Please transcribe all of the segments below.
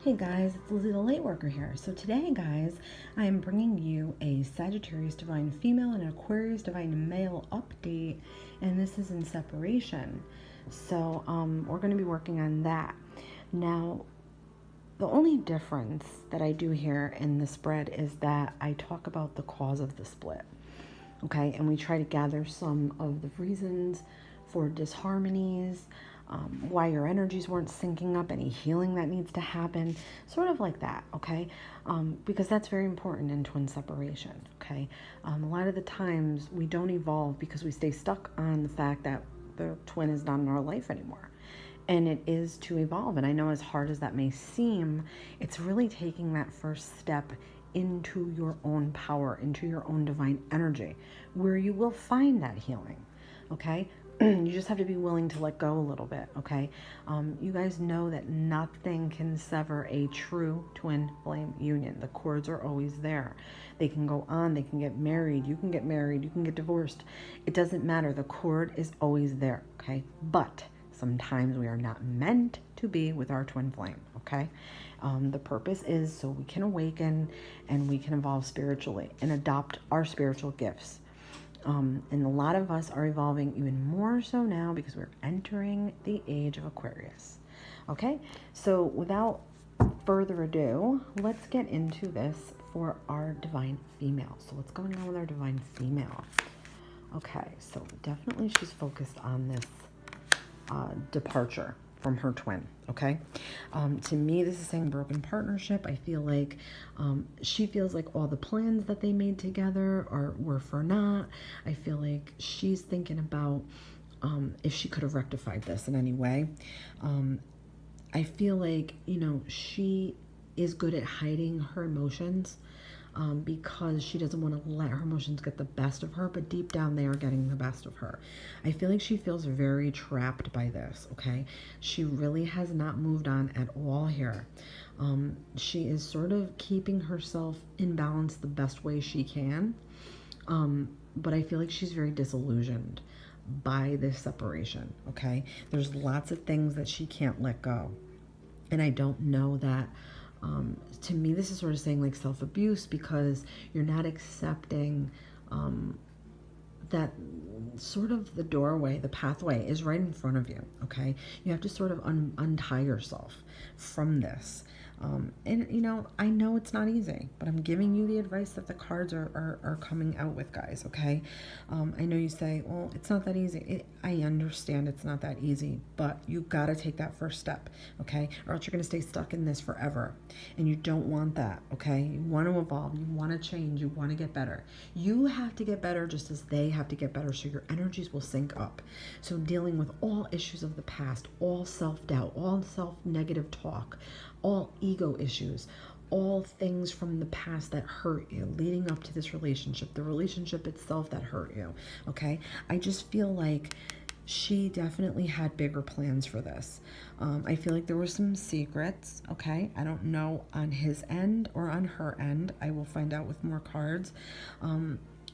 Hey guys, it's Lizzie the Lightworker here. So today, guys, I am bringing you a Sagittarius Divine Female and an Aquarius Divine Male update, and this is in separation. So we're going to be working on that. Now, the only difference that I do here in the spread is that I talk about the cause of the split, okay? And we try to gather some of the reasons for disharmonies, why your energies weren't syncing up, any healing that needs to happen, sort of like that, okay? Because that's very important in twin separation, okay? A lot of the times we don't evolve because we stay stuck on the fact that the twin is not in our life anymore. And it is to evolve. And I know, as hard as that may seem, it's really taking that first step into your own power, into your own divine energy, where you will find that healing, okay? You just have to be willing to let go a little bit, okay? You guys know that nothing can sever a true twin flame union. The cords are always there. They can go on, they can get married, you can get married, you can get divorced. It doesn't matter. The cord is always there, okay? But sometimes we are not meant to be with our twin flame, okay? The purpose is so we can awaken and we can evolve spiritually and adopt our spiritual gifts. And a lot of us are evolving even more so now because we're entering the age of Aquarius. Okay, so without further ado, let's get into this for our divine female. So what's going on with our divine female? Okay, so definitely she's focused on this departure from her twin, okay? To me, this is saying broken partnership. I feel like she feels like all the plans that they made together were for naught. I feel like she's thinking about if she could have rectified this in any way. I feel like, she is good at hiding her emotions because she doesn't want to let her emotions get the best of her, but deep down they are getting the best of her. I feel like she feels very trapped by this, okay? She really has not moved on at all here. She is sort of keeping herself in balance the best way she can, but I feel like she's very disillusioned by this separation, okay? There's lots of things that she can't let go, and I don't know that. To me, this is sort of saying like self-abuse, because you're not accepting that sort of the doorway, the pathway is right in front of you, okay? You have to sort of untie yourself from this. And I know it's not easy, but I'm giving you the advice that the cards are coming out with, guys, okay? I know you say, well, it's not that easy. I understand it's not that easy, but you got to take that first step, okay? Or else you're going to stay stuck in this forever. And you don't want that, okay? You want to evolve. You want to change. You want to get better. You have to get better just as they have to get better, so your energies will sync up. So dealing with all issues of the past, all self-doubt, all self-negative talk, all ego issues, all things from the past that hurt you leading up to this relationship, the relationship itself that hurt you, okay? I just feel like she definitely had bigger plans for this. I feel like there were some secrets, okay? I don't know on his end or on her end. I will find out with more cards.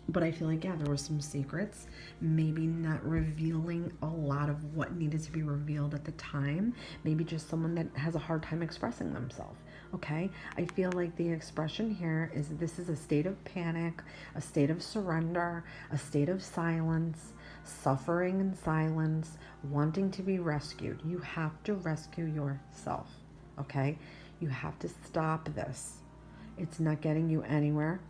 But I feel like, yeah, there were some secrets, maybe not revealing a lot of what needed to be revealed at the time. Maybe just someone that has a hard time expressing themselves, okay? I feel like the expression here is this is a state of panic, a state of surrender, a state of silence, suffering in silence, wanting to be rescued. You have to rescue yourself, okay? You have to stop this. It's not getting you anywhere.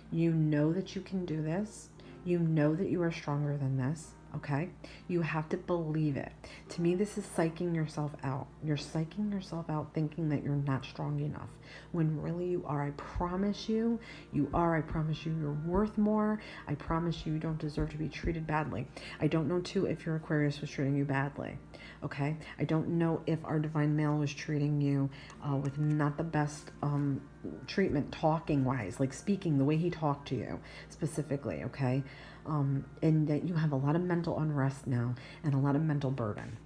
You know that you can do this. You know that you are stronger than this, okay? You have to believe it. To me, this is psyching yourself out. You're psyching yourself out thinking that you're not strong enough, when really you are. I promise you, you are. I promise you, you're worth more. I promise you, you don't deserve to be treated badly. I don't know, too, if your Aquarius was treating you badly, okay? I don't know if our divine male was treating you with not the best treatment, talking wise, like speaking the way he talked to you specifically, okay? And that you have a lot of mental unrest now and a lot of mental burden.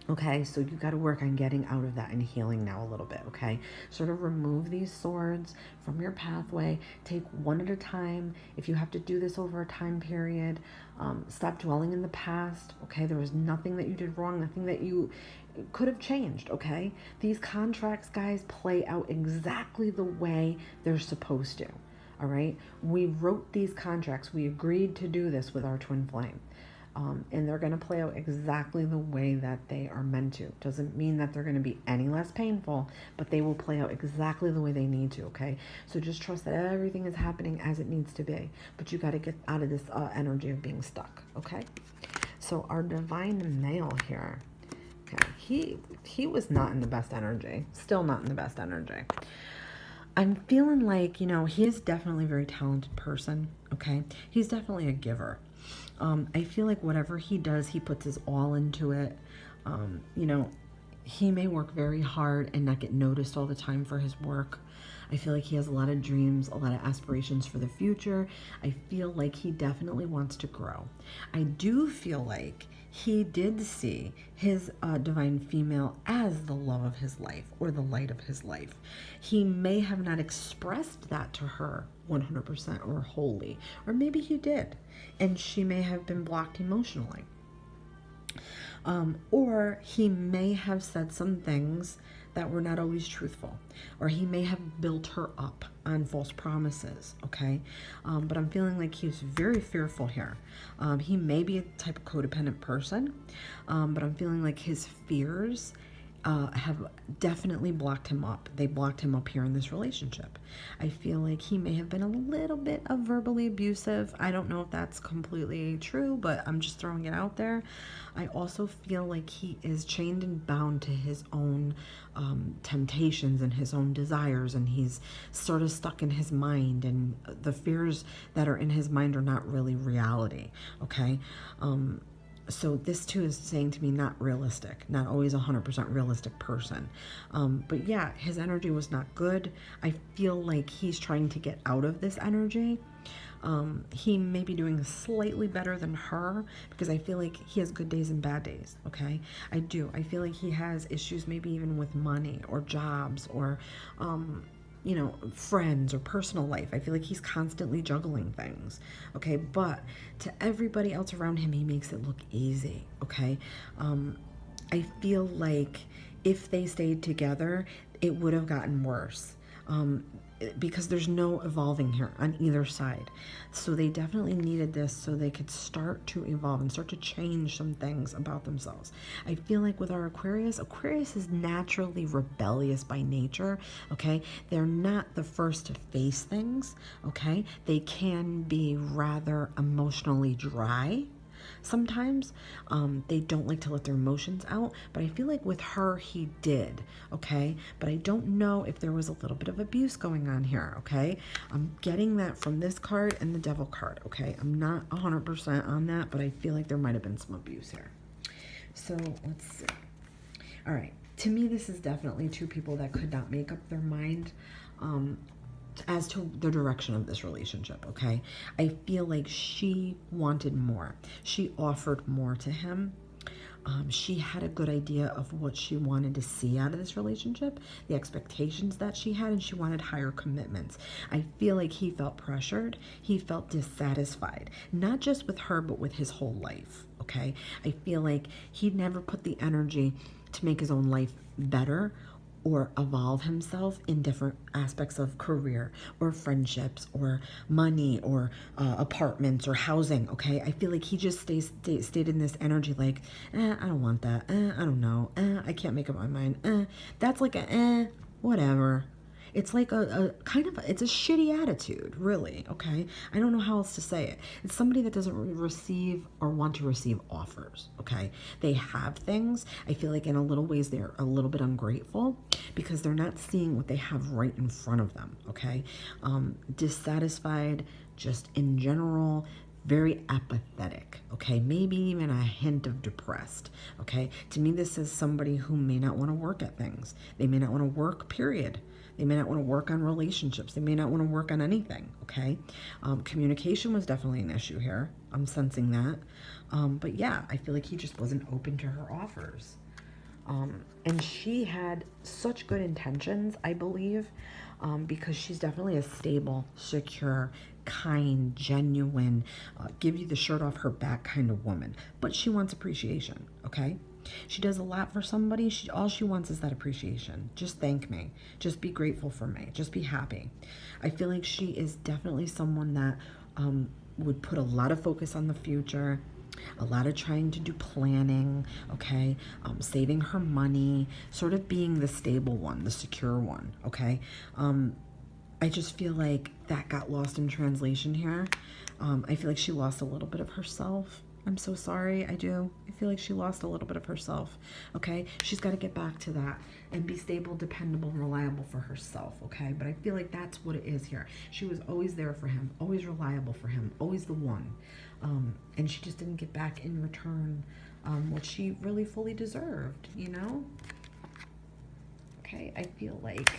Okay, so you got to work on getting out of that and healing now a little bit, okay? Sort of remove these swords from your pathway. Take one at a time. If you have to do this over a time period, stop dwelling in the past, okay? There was nothing that you did wrong, nothing that you could have changed, okay? These contracts, guys, play out exactly the way they're supposed to, all right? We wrote these contracts. We agreed to do this with our twin flame. And they're going to play out exactly the way that they are meant to. Doesn't mean that they're going to be any less painful, but they will play out exactly the way they need to, okay? So just trust that everything is happening as it needs to be. But you got to get out of this energy of being stuck, okay? So our divine male here, okay, he was not in the best energy. Still not in the best energy. I'm feeling like, he is definitely a very talented person, okay? He's definitely a giver. I feel like whatever he does, he puts his all into it. He may work very hard and not get noticed all the time for his work. I feel like he has a lot of dreams, a lot of aspirations for the future. I feel like he definitely wants to grow. I do feel like he did see his divine female as the love of his life or the light of his life. He may have not expressed that to her 100% or wholly, or maybe he did, and she may have been blocked emotionally. Or he may have said some things that were not always truthful, or he may have built her up on false promises, okay? But I'm feeling like he's very fearful here. He may be a type of codependent person, but I'm feeling like his fears have definitely blocked him up. They blocked him up here in this relationship. I feel like he may have been a little bit of verbally abusive. I don't know if that's completely true, but I'm just throwing it out there. I also feel like he is chained and bound to his own temptations and his own desires, and he's sort of stuck in his mind, and the fears that are in his mind are not really reality, okay? So this too is saying to me, not realistic, not always 100% realistic person. But yeah, his energy was not good. I feel like he's trying to get out of this energy. He may be doing slightly better than her, because I feel like he has good days and bad days, okay? I do. I feel like he has issues maybe even with money or jobs or, friends or personal life. I feel like he's constantly juggling things, okay? But to everybody else around him, he makes it look easy, okay? I feel like if they stayed together, it would have gotten worse. Because there's no evolving here on either side. So they definitely needed this so they could start to evolve and start to change some things about themselves. I feel like with our Aquarius is naturally rebellious by nature, okay? They're not the first to face things, okay? They can be rather emotionally dry. Sometimes they don't like to let their emotions out, but I feel like with her, he did, okay? But I don't know if there was a little bit of abuse going on here, okay? I'm getting that from this card and the Devil card, okay? I'm not 100% on that, but I feel like there might have been some abuse here. So let's see. All right. To me, this is definitely two people that could not make up their mind as to the direction of this relationship, okay? I feel like she wanted more. She offered more to him. She had a good idea of what she wanted to see out of this relationship, the expectations that she had, and she wanted higher commitments. I feel like he felt pressured. He felt dissatisfied, not just with her, but with his whole life, okay? I feel like he never put the energy to make his own life better or evolve himself in different aspects of career or friendships or money or apartments or housing, okay? I feel like he just stayed in this energy like, I don't want that, I don't know, I can't make up my mind, that's like whatever. It's like a kind of, it's a shitty attitude, really, okay? I don't know how else to say it. It's somebody that doesn't receive or want to receive offers, okay? They have things. I feel like in a little ways they're a little bit ungrateful because they're not seeing what they have right in front of them, okay? Dissatisfied, just in general, very apathetic, okay? Maybe even a hint of depressed, okay? To me, this is somebody who may not want to work at things. They may not want to work, period. They may not want to work on relationships. They may not want to work on anything, okay? Communication was definitely an issue here. I'm sensing that. But yeah, I feel like he just wasn't open to her offers. And she had such good intentions, I believe, because she's definitely a stable, secure, kind, genuine, give you the shirt off her back kind of woman. But she wants appreciation, okay? She does a lot for somebody. All she wants is that appreciation. Just thank me. Just be grateful for me. Just be happy. I feel like she is definitely someone that would put a lot of focus on the future, a lot of trying to do planning, okay, saving her money, sort of being the stable one, the secure one, okay. I just feel like that got lost in translation here. I feel like she lost a little bit of herself. I'm so sorry, I do. I feel like she lost a little bit of herself, okay? She's got to get back to that and be stable, dependable, and reliable for herself, okay? But I feel like that's what it is here. She was always there for him, always reliable for him, always the one. And she just didn't get back in return what she really fully deserved, you know? Okay, I feel like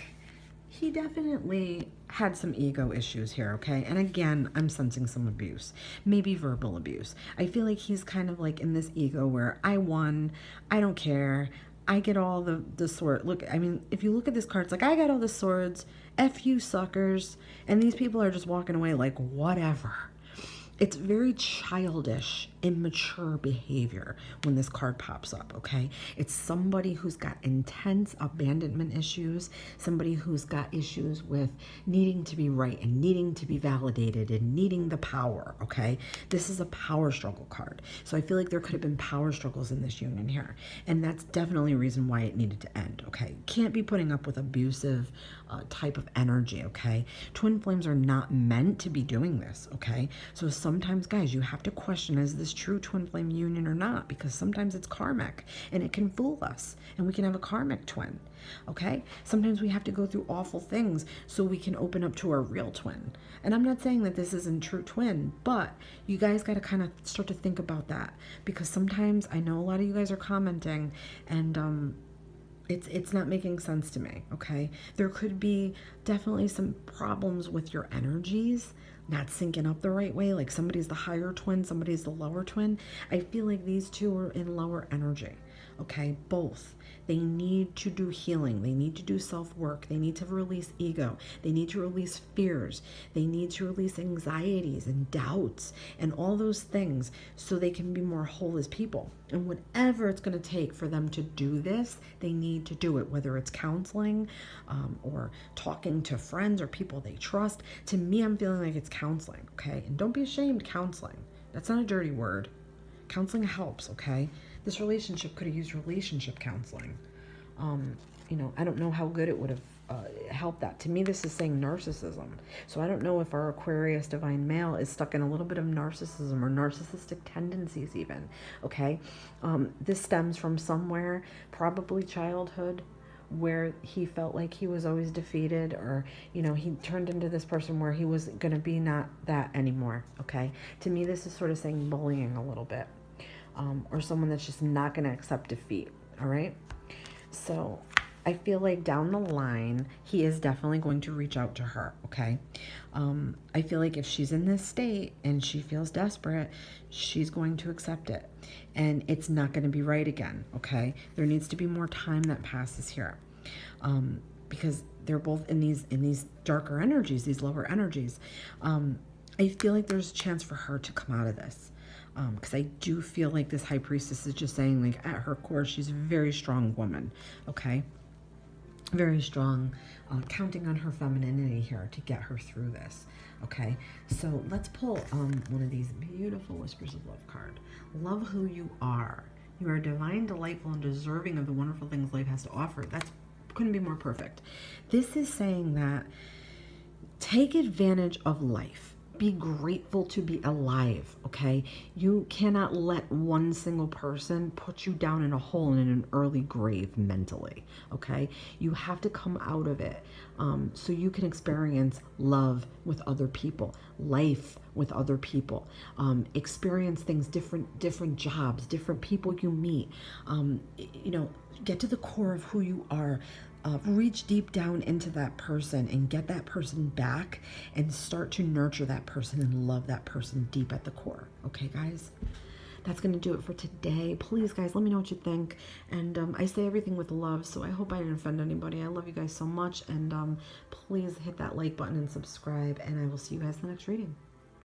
he definitely had some ego issues here, okay? And again, I'm sensing some abuse, maybe verbal abuse. I feel like he's kind of like in this ego where I won, I don't care, I get all the sword. Look, I mean, if you look at this card, it's like, I got all the swords, F you suckers, and these people are just walking away like, whatever. It's very childish, immature behavior when this card pops up, okay? It's somebody who's got intense abandonment issues, somebody who's got issues with needing to be right and needing to be validated and needing the power, okay? This is a power struggle card. So I feel like there could have been power struggles in this union here. And that's definitely a reason why it needed to end, okay? Can't be putting up with abusive type of energy, okay? Twin flames are not meant to be doing this, okay? So sometimes, guys, you have to question, is this true twin flame union or not? Because sometimes it's karmic and it can fool us and we can have a karmic twin, okay? Sometimes we have to go through awful things so we can open up to our real twin. And I'm not saying that this isn't true twin, but you guys got to kind of start to think about that, because sometimes I know a lot of you guys are commenting and it's not making sense to me, okay? There could be definitely some problems with your energies not syncing up the right way, like somebody's the higher twin, somebody's the lower twin. I feel like these two are in lower energy, okay? Both. They need to do healing. They need to do self-work. They need to release ego. They need to release fears. They need to release anxieties and doubts and all those things so they can be more whole as people. And whatever it's going to take for them to do this, they need to do it, whether it's counseling or talking to friends or people they trust. To me, I'm feeling like it's counseling, okay? And don't be ashamed, counseling. That's not a dirty word. Counseling helps, okay? This relationship could have used relationship counseling. You know, I don't know how good it would have helped that. To me, this is saying narcissism. So I don't know if our Aquarius divine male is stuck in a little bit of narcissism or narcissistic tendencies even, okay? This stems from somewhere, probably childhood, where he felt like he was always defeated, or, you know, he turned into this person where he was going to be not that anymore, okay? To me, this is sort of saying bullying a little bit. Or someone that's just not going to accept defeat, all right? So I feel like down the line, he is definitely going to reach out to her, okay? I feel like if she's in this state and she feels desperate, she's going to accept it. And it's not going to be right again, okay? There needs to be more time that passes here. Because they're both in these darker energies, these lower energies. I feel like there's a chance for her to come out of this. Because I do feel like this high priestess is just saying, like, at her core, she's a very strong woman, okay? Very strong, counting on her femininity here to get her through this, okay? So let's pull one of these beautiful Whispers of Love card. Love who you are. You are divine, delightful, and deserving of the wonderful things life has to offer. That's couldn't be more perfect. This is saying that take advantage of life. Be grateful to be alive, okay? You cannot let one single person put you down in a hole and in an early grave mentally, okay? You have to come out of it so you can experience love with other people, life with other people, experience things, different jobs, different people you meet, you know, get to the core of who you are. Reach deep down into that person and get that person back and start to nurture that person and love that person deep at the core. Okay, guys? That's going to do it for today. Please, guys, let me know what you think. And I say everything with love, so I hope I didn't offend anybody. I love you guys so much. And please hit that like button and subscribe, and I will see you guys in the next reading.